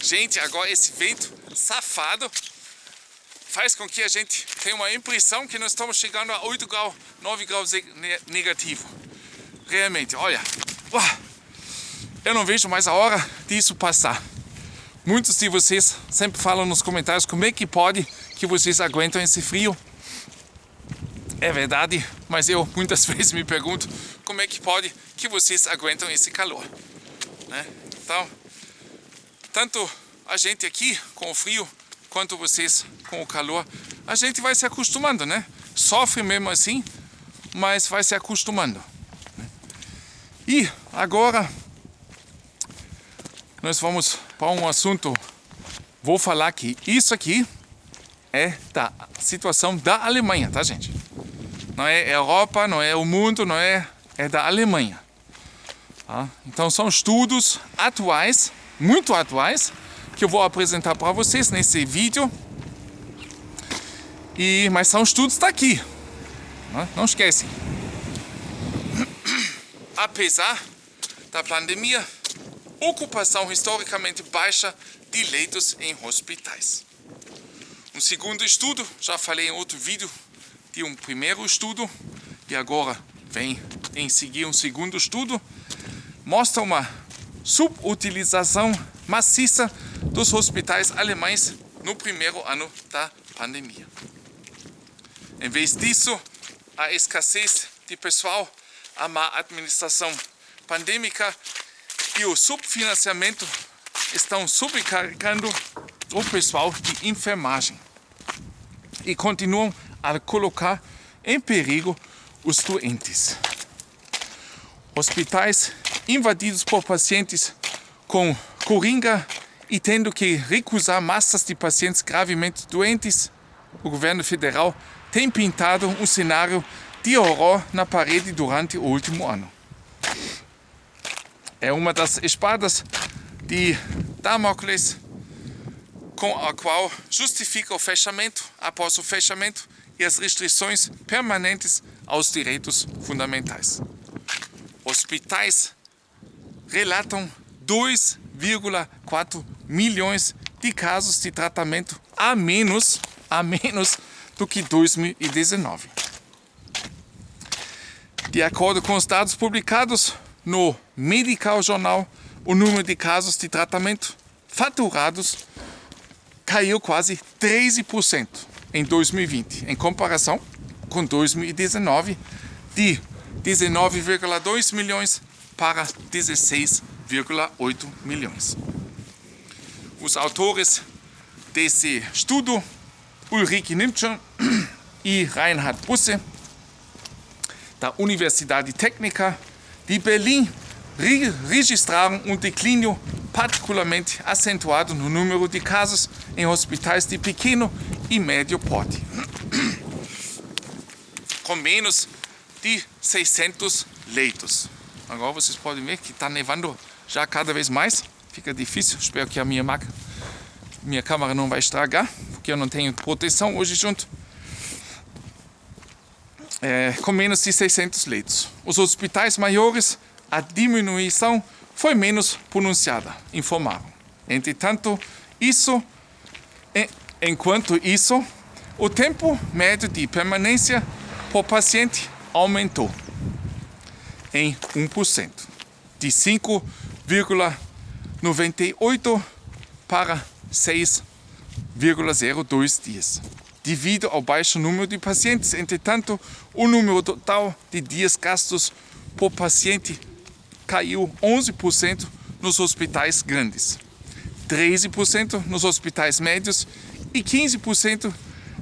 Gente, agora esse vento safado faz com que a gente tenha uma impressão que nós estamos chegando a 8 graus, 9 graus negativo. Realmente, olha, eu não vejo mais a hora disso passar. Muitos de vocês sempre falam nos comentários como é que pode que vocês aguentam esse frio. É verdade, mas eu muitas vezes me pergunto como é que pode que vocês aguentam esse calor, né? Então, tanto a gente aqui com o frio quanto vocês com o calor, a gente vai se acostumando, né? Sofre mesmo assim, mas vai se acostumando, né? E agora nós vamos para um assunto. Vou falar que isso aqui é da situação da Alemanha, tá, gente? Não é Europa, não é o mundo, não é da Alemanha. Tá? Então são estudos atuais, muito atuais, que eu vou apresentar para vocês nesse vídeo. Mas são estudos daqui, né? Não esquecem. Apesar da pandemia, ocupação historicamente baixa de leitos em hospitais. Um segundo estudo, já falei em outro vídeo de um primeiro estudo, e agora vem em seguir um segundo estudo, mostra uma subutilização maciça dos hospitais alemães no primeiro ano da pandemia. Em vez disso, a escassez de pessoal, a má administração pandêmica e o subfinanciamento estão sobrecarregando o pessoal de enfermagem e continuam a colocar em perigo os doentes. Hospitais invadidos por pacientes com coringa e tendo que recusar massas de pacientes gravemente doentes, o governo federal tem pintado um cenário de horror na parede durante o último ano. É uma das espadas de Damocles com a qual justifica o fechamento, após o fechamento, e as restrições permanentes aos direitos fundamentais. Hospitais relatam 2,4 milhões de casos de tratamento a menos do que 2019. De acordo com os dados publicados no Medical Journal, o número de casos de tratamento faturados caiu quase 13% em 2020, em comparação com 2019, de 19,2 milhões para 16,8 milhões. Os autores desse estudo, Ulrike Nimtschen e Reinhard Busse, da Universidade Técnica de Berlim, registraram um declínio particularmente acentuado no número de casos em hospitais de pequeno e médio porte, com menos de 600 leitos. Agora vocês podem ver que está nevando já cada vez mais, fica difícil, espero que a minha câmera não vai estragar, porque eu não tenho proteção hoje junto. Com menos de 600 leitos. Os hospitais maiores, a diminuição foi menos pronunciada, informaram. Enquanto isso, o tempo médio de permanência por paciente aumentou em 1%, de 5,98 para 6,02 dias. Devido ao baixo número de pacientes, entretanto, o número total de dias gastos por paciente caiu 11% nos hospitais grandes, 13% nos hospitais médios e 15%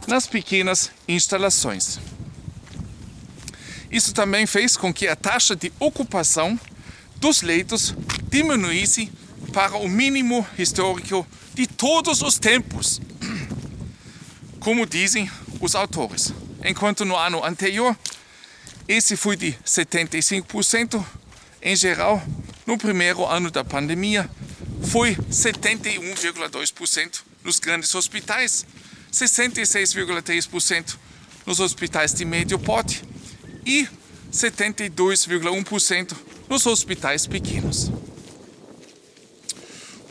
nas pequenas instalações. Isso também fez com que a taxa de ocupação dos leitos diminuísse para o mínimo histórico de todos os tempos, como dizem os autores. Enquanto no ano anterior, esse foi de 75%, em geral, no primeiro ano da pandemia, foi 71,2% nos grandes hospitais, 66,3% nos hospitais de médio porte e 72,1% nos hospitais pequenos.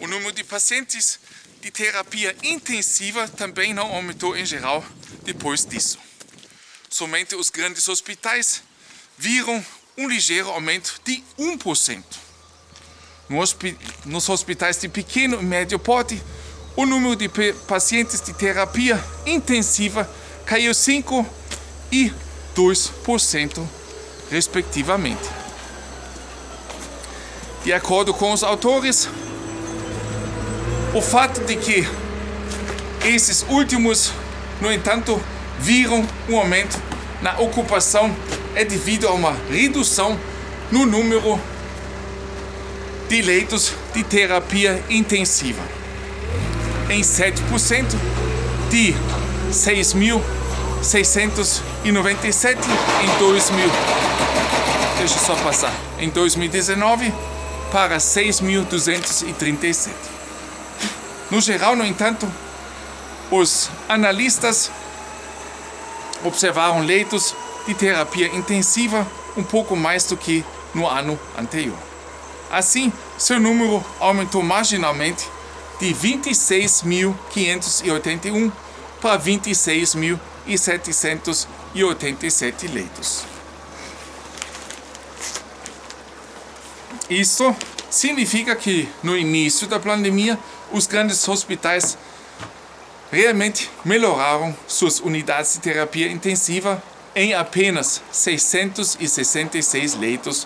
O número de pacientes de terapia intensiva também não aumentou em geral depois disso. Somente os grandes hospitais viram um ligeiro aumento de 1%. Nos hospitais de pequeno e médio porte, o número de pacientes de terapia intensiva caiu 5% e 2%, respectivamente. De acordo com os autores, o fato de que esses últimos, no entanto, viram um aumento na ocupação é devido a uma redução no número de leitos de terapia intensiva, em 7% de 6.697 em 2019 para 6.237. No geral, no entanto, os analistas observaram leitos de terapia intensiva um pouco mais do que no ano anterior. Assim, seu número aumentou marginalmente de 26.581 para 26.787 leitos. Isso significa que, no início da pandemia, os grandes hospitais realmente melhoraram suas unidades de terapia intensiva em apenas 666 leitos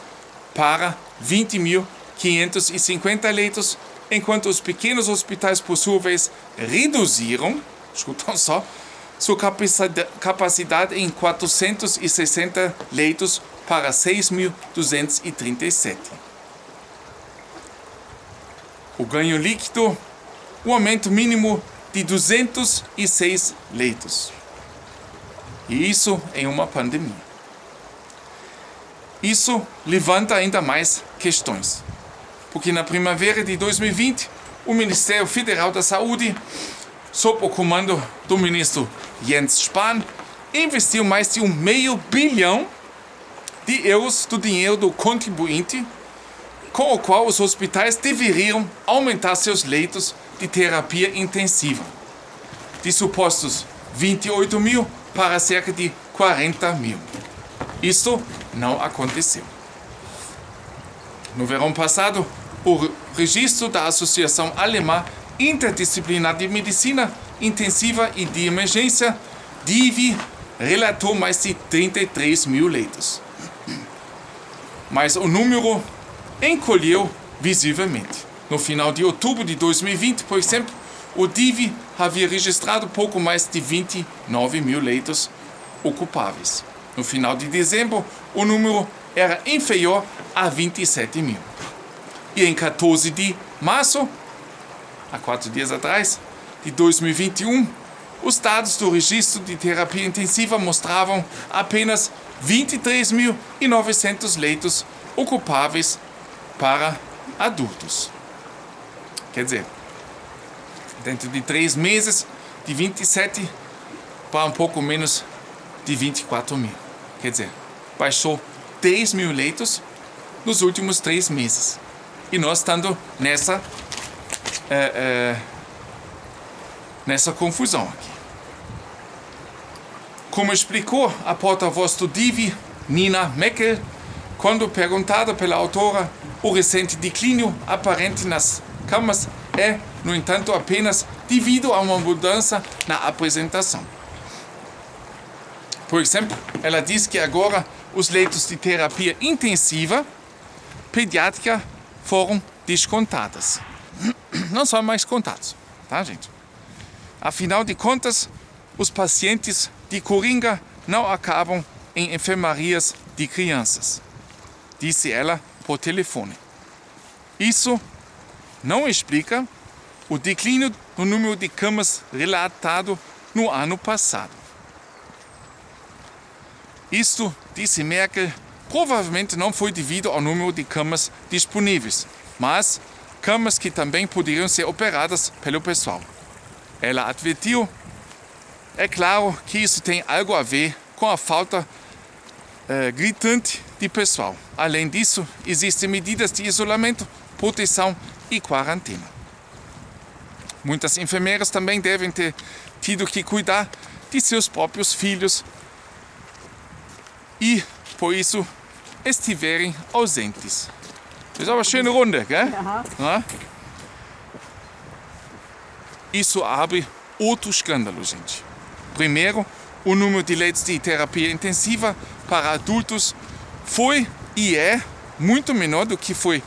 para 20.550 leitos, enquanto os pequenos hospitais, por sua vez, reduziram, escutam só, sua capacidade em 460 leitos para 6.237. O ganho líquido, o aumento mínimo de 206 leitos. E isso em uma pandemia. Isso levanta ainda mais questões. Porque na primavera de 2020, o Ministério Federal da Saúde, sob o comando do ministro Jens Spahn, investiu mais de 500 milhões de euros do dinheiro do contribuinte, com o qual os hospitais deveriam aumentar seus leitos de terapia intensiva, de supostos 28 mil para cerca de 40 mil. Isso não aconteceu. No verão passado, o registro da Associação Alemã Interdisciplinar de Medicina Intensiva e de Emergência, DIVI, relatou mais de 33 mil leitos. Mas o número encolheu visivelmente. No final de outubro de 2020, por exemplo, o DIVI havia registrado pouco mais de 29 mil leitos ocupáveis. No final de dezembro, o número era inferior a 27 mil. E em 14 de março, há 4 dias atrás, de 2021, os dados do registro de terapia intensiva mostravam apenas 23.900 leitos ocupáveis para adultos. Quer dizer, dentro de 3 meses, de 27 para um pouco menos de 24 mil. Quer dizer, baixou 10 mil leitos nos últimos 3 meses. E nós estamos nessa confusão aqui. Como explicou a porta-voz do DIVI, Nina Meckel, quando perguntada pela autora, o recente declínio aparente nas camas é, no entanto, apenas devido a uma mudança na apresentação. Por exemplo, ela diz que agora os leitos de terapia intensiva pediátrica foram descontados. Não são mais contados, tá, gente? Afinal de contas, os pacientes de coringa não acabam em enfermarias de crianças, disse ela por telefone. Isso não explica o declínio no número de camas relatado no ano passado. Isto, disse Merkel, provavelmente não foi devido ao número de camas disponíveis, mas camas que também poderiam ser operadas pelo pessoal. Ela advertiu: é claro que isso tem algo a ver com a falta gritante de pessoal. Além disso, existem medidas de isolamento, proteção e quarentena. Muitas enfermeiras também devem ter tido que cuidar de seus próprios filhos e, por isso, estiverem ausentes. Das ist aber eine schöne Runde, gell? Ja. Isso abre outro escândalo, gente. Primeiro, o número de leitos de terapia intensiva para adultos foi e é muito menor do que foi,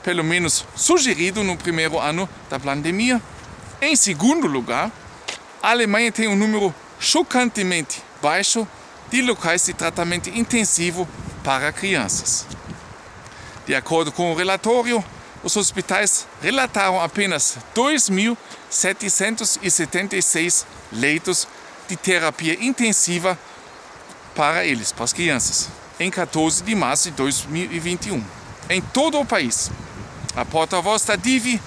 pelo menos, sugerido no primeiro ano da pandemia. Em segundo lugar, a Alemanha tem um número chocantemente baixo de locais de tratamento intensivo para crianças. De acordo com o relatório, os hospitais relataram apenas 2.776 leitos de terapia intensiva para eles, para as crianças, em 14 de março de 2021, em todo o país. A porta-voz da DIV,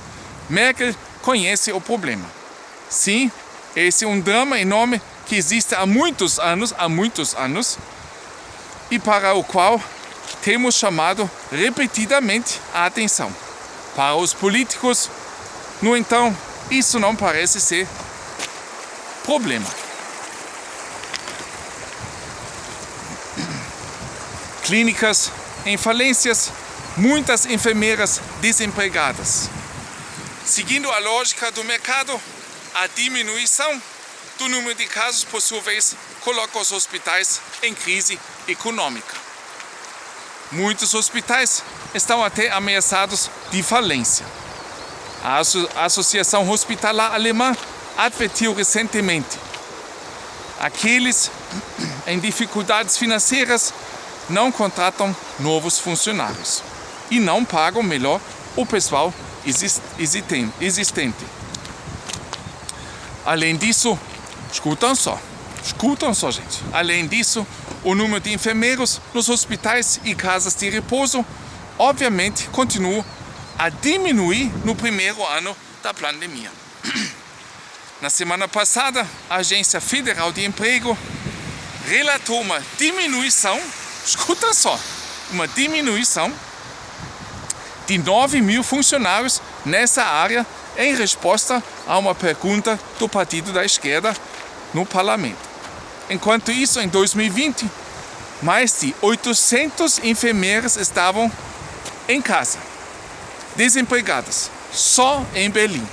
Merkel, conhece o problema. Sim, esse é um drama enorme que existe há muitos anos, e para o qual temos chamado repetidamente a atenção. Para os políticos, no entanto, isso não parece ser problema. Clínicas em falências, muitas enfermeiras desempregadas. Seguindo a lógica do mercado, a diminuição do número de casos, por sua vez, coloca os hospitais em crise econômica. Muitos hospitais estão até ameaçados de falência. A Associação Hospitalar Alemã advertiu recentemente: aqueles em dificuldades financeiras não contratam novos funcionários e não pagam melhor o pessoal existente. Além disso, escutam só, gente. Além disso, o número de enfermeiros nos hospitais e casas de repouso, obviamente, continua a diminuir no primeiro ano da pandemia. Na semana passada, a Agência Federal de Emprego relatou uma diminuição, escuta só, uma diminuição de 9.000 funcionários nessa área em resposta a uma pergunta do Partido da Esquerda no Parlamento. Enquanto isso, em 2020, mais de 800 enfermeiras estavam em casa, desempregadas, só em Berlim.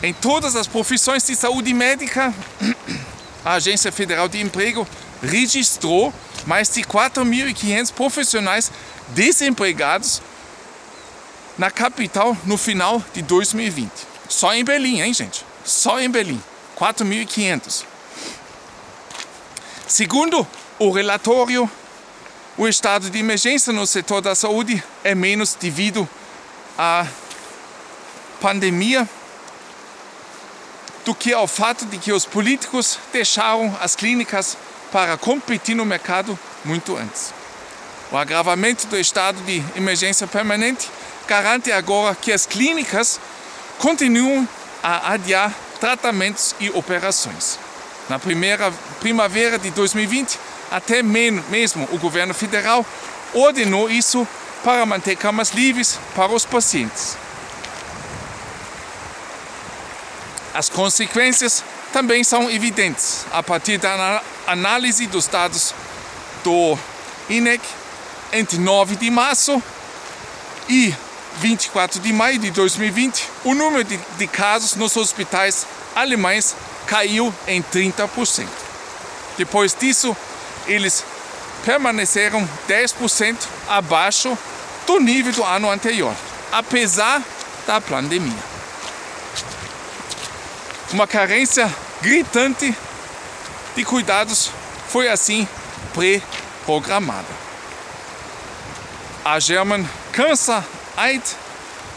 Em todas as profissões de saúde médica, a Agência Federal de Emprego registrou mais de 4.500 profissionais desempregados na capital no final de 2020. Só em Berlim, hein, gente? Só em Berlim. 4.500. Segundo o relatório, o estado de emergência no setor da saúde é menos devido à pandemia do que ao fato de que os políticos deixaram as clínicas para competir no mercado muito antes. O agravamento do estado de emergência permanente garante agora que as clínicas continuam a adiar tratamentos e operações. Na primavera de 2020, até mesmo o governo federal ordenou isso para manter camas livres para os pacientes. As consequências também são evidentes a partir da análise dos dados do INEC entre 9 de março e 24 de maio de 2020, o número de casos nos hospitais alemães caiu em 30%. Depois disso, eles permaneceram 10% abaixo do nível do ano anterior, apesar da pandemia. Uma carência gritante de cuidados foi assim pré-programada. A German Cancer Aid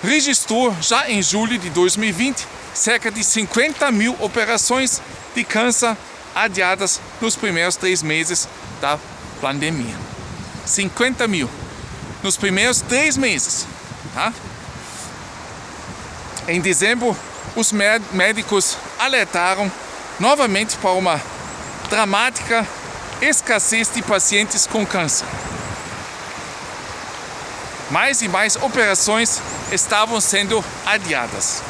registrou já em julho de 2020 cerca de 50.000 operações de câncer adiadas nos primeiros 3 meses da pandemia. 50.000 nos primeiros 3 meses. Tá? Em dezembro, os médicos alertaram novamente para uma dramática escassez de pacientes com câncer. Mais e mais operações estavam sendo adiadas.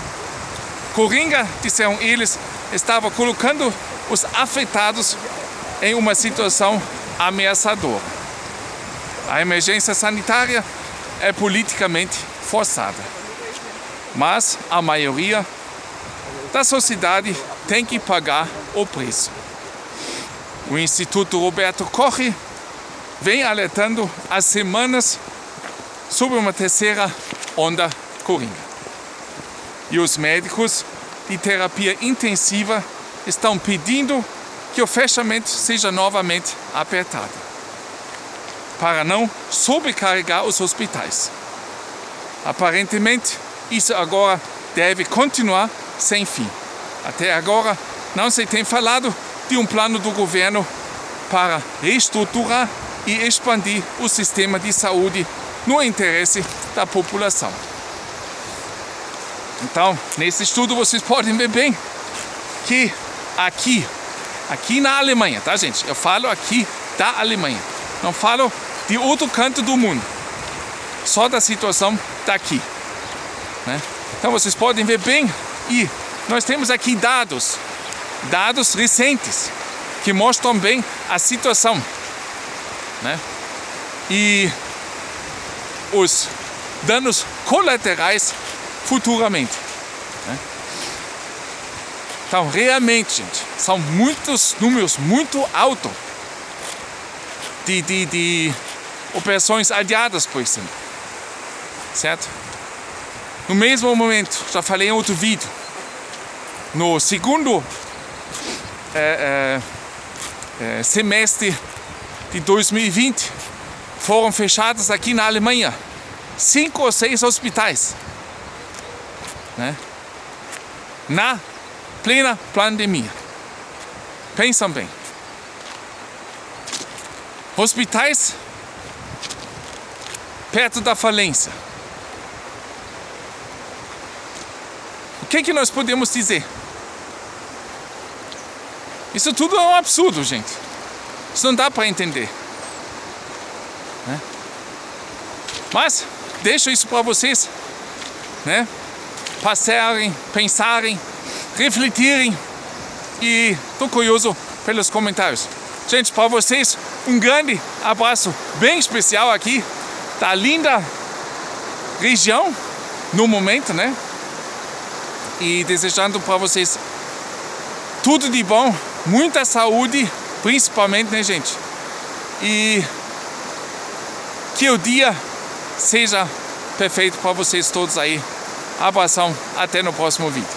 Coringa, disseram eles, estava colocando os afetados em uma situação ameaçadora. A emergência sanitária é politicamente forçada, mas a maioria da sociedade tem que pagar o preço. O Instituto Roberto Koch vem alertando há semanas sobre uma terceira onda coringa. E os médicos de terapia intensiva estão pedindo que o fechamento seja novamente apertado, para não sobrecarregar os hospitais. Aparentemente, isso agora deve continuar sem fim. Até agora, não se tem falado de um plano do governo para reestruturar e expandir o sistema de saúde no interesse da população. Então, nesse estudo vocês podem ver bem que aqui na Alemanha, tá, gente? Eu falo aqui da Alemanha, não falo de outro canto do mundo, só da situação daqui, né? Então vocês podem ver bem, e nós temos aqui dados recentes que mostram bem a situação, né? E os danos colaterais futuramente, né? Então, realmente, gente, são muitos números muito altos de operações adiadas, por exemplo, certo? No mesmo momento, já falei em outro vídeo, no segundo semestre de 2020, foram fechados aqui na Alemanha 5 ou 6 hospitais, né? Na plena pandemia. Pensam bem. Hospitais perto da falência. O que nós podemos dizer? Isso tudo é um absurdo, gente. Isso não dá para entender, né? Mas deixo isso para vocês, né? Passarem, pensarem, refletirem, e estou curioso pelos comentários. Gente, para vocês um grande abraço bem especial aqui da linda região no momento, né? E desejando para vocês tudo de bom, muita saúde, principalmente, né, gente? E que o dia seja perfeito para vocês todos aí. Abração, até no próximo vídeo.